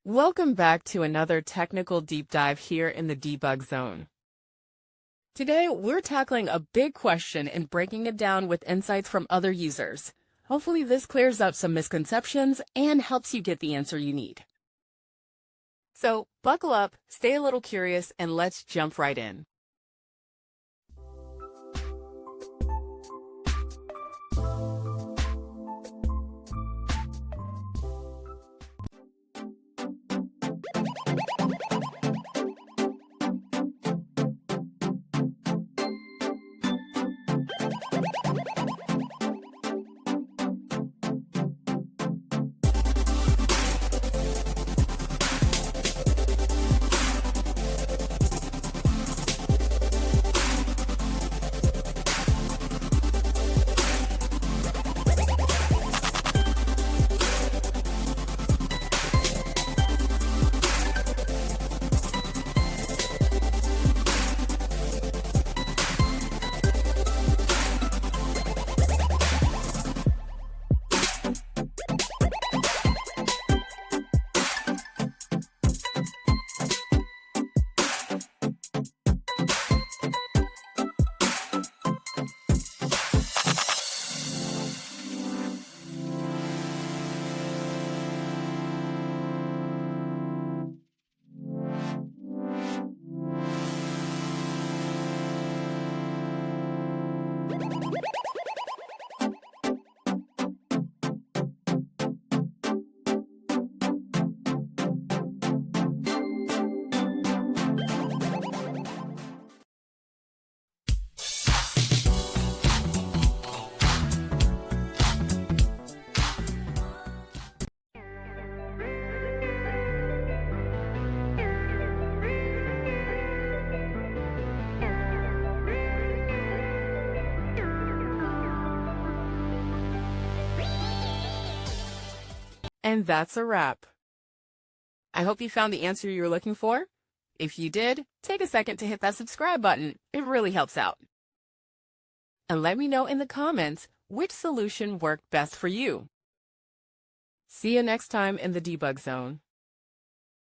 Welcome back to another technical deep dive here in the debug zone. Today, we're tackling a big question and breaking it down with insights from other users. Hopefully this clears up some misconceptions and helps you get the answer you need. So buckle up, stay a little curious, and let's jump right in. And that's a wrap. I hope you found the answer you were looking for. If you did, take a second to hit that subscribe button. It really helps out. And let me know in the comments which solution worked best for you. See you next time in the debug zone.